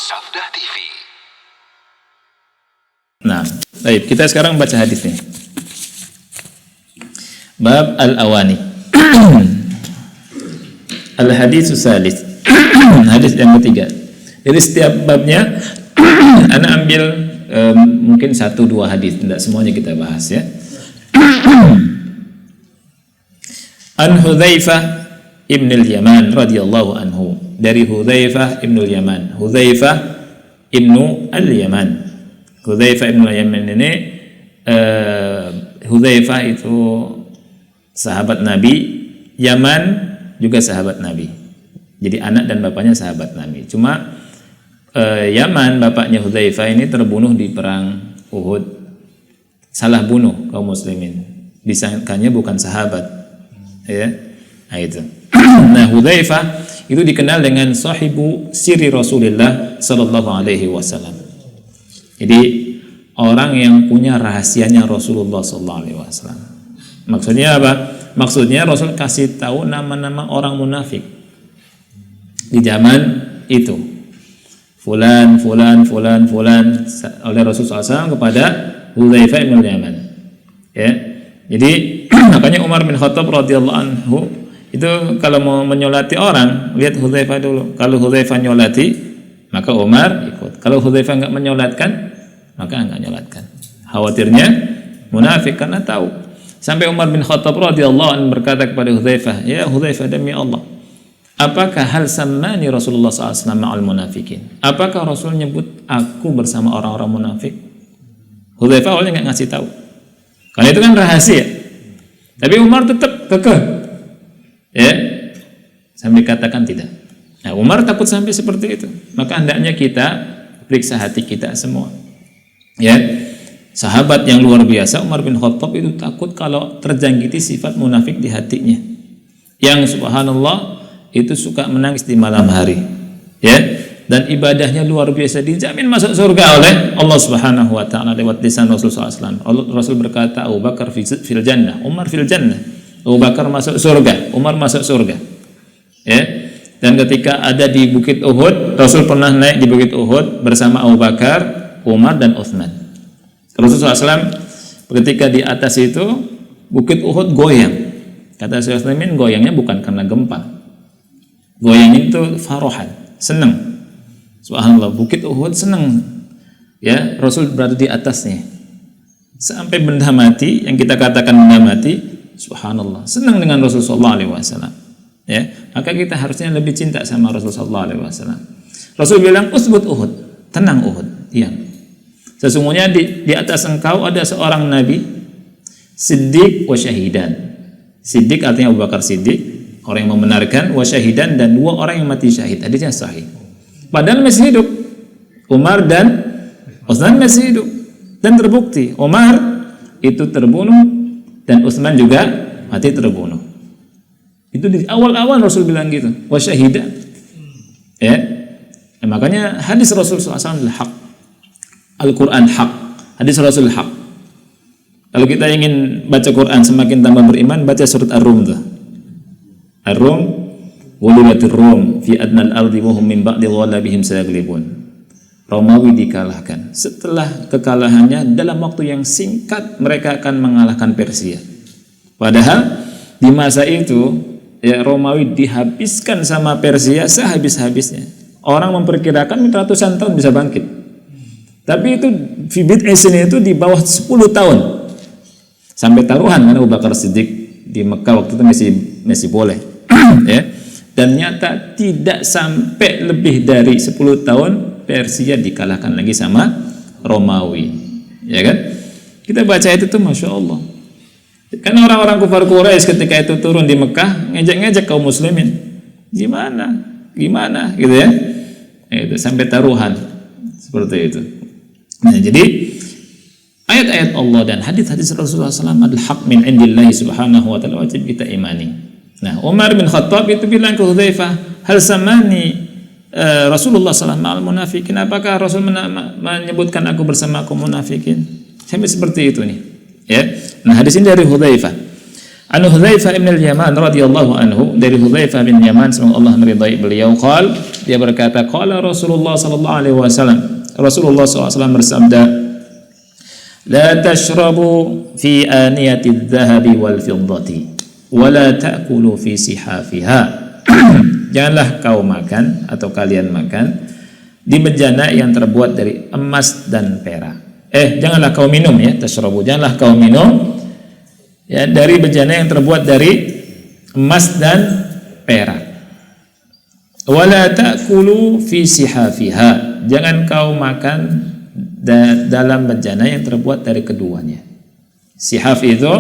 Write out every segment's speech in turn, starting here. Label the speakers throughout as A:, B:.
A: Sabda TV.
B: Nah, baik, kita sekarang baca hadisnya. Bab al-awani. Al-hadis salis. Hadis yang ketiga. Jadi setiap babnya ana ambil mungkin 1-2 hadis, tidak semuanya kita bahas ya. An Hudzaifah ibn al-Yaman radhiyallahu anhu. Dari Hudzaifah ibn al-Yaman. Hudzaifah ibn al-Yaman. Hudzaifah ibn al-Yaman ini Hudzaifah itu sahabat Nabi, Yaman juga sahabat Nabi. Jadi anak dan bapaknya sahabat Nabi. Cuma Yaman, bapaknya Hudzaifah ini terbunuh di perang Uhud. Salah bunuh kaum muslimin. Disangkanya bukan sahabat. Ya. Nah itu. Nah, Hudzaifah itu dikenal dengan sahibu sirri Rasulullah sallallahu alaihi wasallam. Jadi orang yang punya rahasianya Rasulullah sallallahu alaihi wasallam. Maksudnya apa? Maksudnya Rasul kasih tahu nama-nama orang munafik di zaman itu. Fulan oleh Rasulullah SAW kepada Hudzaifah bin Yaman. Ya. Jadi makanya Umar bin Khattab radhiyallahu anhu itu kalau mau menyolati orang, lihat Hudzaifah dulu. Kalau Hudzaifah nyolati, maka Umar ikut. Kalau Hudzaifah enggak menyolatkan, maka enggak nyolatkan. Khawatirnya munafik karena tahu. Sampai Umar bin Khattab radhiyallahu anhu berkata kepada Hudzaifah, "Ya Hudzaifah, demi Allah, apakah hal sammani Rasulullah SAW ma'al munafikin? Apakah Rasul nyebut aku bersama orang-orang munafik?" Hudzaifah awalnya nggak ngasih tahu, karena itu kan rahasia. Tapi Umar tetap kekeh, ya, sampai katakan tidak. Nah, Umar takut sampai seperti itu. Maka hendaknya kita periksa hati kita semua. Ya, sahabat yang luar biasa Umar bin Khattab itu takut kalau terjangkiti sifat munafik di hatinya. Yang subhanallah itu suka menangis di malam hari, ya, dan ibadahnya luar biasa, dijamin masuk surga oleh Allah Subhanahu wa taala lewat lisan Rasulullah SAW. Rasul berkata, Abu Bakar fil jannah, Umar fil jannah. Abu Bakar masuk surga, Umar masuk surga. Ya. Dan ketika ada di Bukit Uhud, Rasul pernah naik di Bukit Uhud bersama Abu Bakar, Umar dan Utsman. Rasulullah SAW ketika di atas itu Bukit Uhud goyang. Kata Syekh Utsaimin, goyangnya bukan karena gempa. Goyang itu farohan, senang. Subhanallah, Bukit Uhud senang. Ya, Rasul berada di atasnya. Sampai benda mati, yang kita katakan benda mati, subhanallah, senang dengan Rasulullah SAW. Ya, maka kita harusnya lebih cinta sama Rasulullah SAW. Rasul bilang, "Usbut Uhud, tenang Uhud, diam. Sesungguhnya di atas engkau ada seorang nabi, siddiq wa syahidan." Siddiq artinya Abu Bakar Siddiq, orang yang membenarkan, wa syahidan, dan 2 orang yang mati syahid. Hadisnya sahih. Padahal masih hidup. Umar dan Utsman masih hidup. Dan terbukti Umar itu terbunuh dan Utsman juga mati terbunuh. Itu di awal-awal Rasul bilang gitu, wa syahidan. Ya. Nah, makanya hadis Rasul SAW hak. Al-Quran hak. Hadis Rasul hak. Kalau kita ingin baca Quran semakin tambah beriman, baca surat Ar-Rum tuh. Ar-Rum, wulibatir Rum fi adnal ardi wa hum min ba'di ghalabihim sayaglibun. Romawi dikalahkan. Setelah kekalahannya dalam waktu yang singkat mereka akan mengalahkan Persia. Padahal di masa itu ya Romawi dihabiskan sama Persia sehabis-habisnya. Orang memperkirakan ratusan tahun bisa bangkit. Tapi itu Fibit Esin itu di bawah 10 tahun. Sampai taruhan karena Abu Bakar Siddiq di Mekah waktu itu masih boleh. Ya. Dan nyata tidak sampai lebih dari 10 tahun Persia dikalahkan lagi sama Romawi. Ya kan? Kita baca itu tuh Masya Allah. Kan orang-orang kufar Quraisy ketika itu turun di Mekah ngejek-ngejek kaum muslimin. Gimana gitu ya. Itu sampai taruhan seperti itu. Nah, jadi ayat-ayat Allah dan hadis-hadis Rasulullah SAW adalah hak min indillahi subhanahu wa ta'ala, wajib kita imani. Nah, Umar bin Khattab itu bilang ke Hudzaifah, hal samani Rasulullah SAW ma'al munafikin, apakah Rasul menyebutkan aku bersama kaum munafikin? Sampai seperti itu nih. Ya. Nah, hadis ini dari Hudzaifah. An Hudzaifah bin al-Yaman radhiyallahu anhu, dari Hudzaifah bin Yaman semoga Allah meridai beliau, dia berkata, qala Rasulullah sallallahu alaihi wasallam, Rasulullah SAW bersabda, la tashrabu fi aniyati adh-dhahabi wal fiddati wa la ta'kulu fi sihafiha. Janganlah kau makan atau kalian makan di bejana yang terbuat dari emas dan perak. Janganlah kau minum, ya, tashrabu, janganlah kau minum, ya, dari bejana yang terbuat dari emas dan perak. Wala ta'kulu fi sihafiha, jangan kau makan dalam bejana yang terbuat dari keduanya. Sihaf itu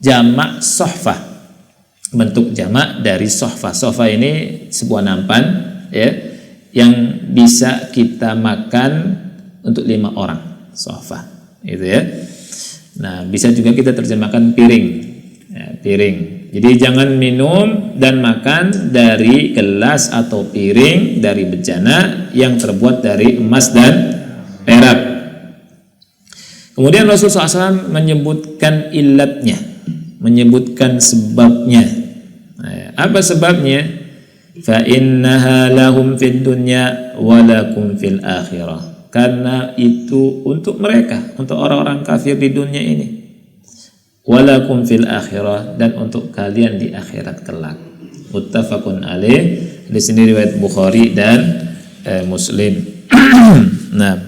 B: jamak sohfah, bentuk jamak dari sohfah. Sohfah ini sebuah nampan, ya, yang bisa kita makan untuk 5 orang, sohfah, gitu ya. Nah, bisa juga kita terjemahkan piring, ya, piring. Jadi jangan minum dan makan dari gelas atau piring dari bejana yang terbuat dari emas dan perak. Kemudian Rasulullah SAW menyebutkan ilatnya, menyebutkan sebabnya. Nah, apa sebabnya? Fa innaha lahum fid dunya wa lakum fil akhirah. Karena itu untuk mereka, untuk orang-orang kafir di dunia ini. Wa lakum fil akhirah, dan untuk kalian di akhirat kelak. Muttafaqun alaih. Di sini riwayat Bukhari dan Muslim. Nah,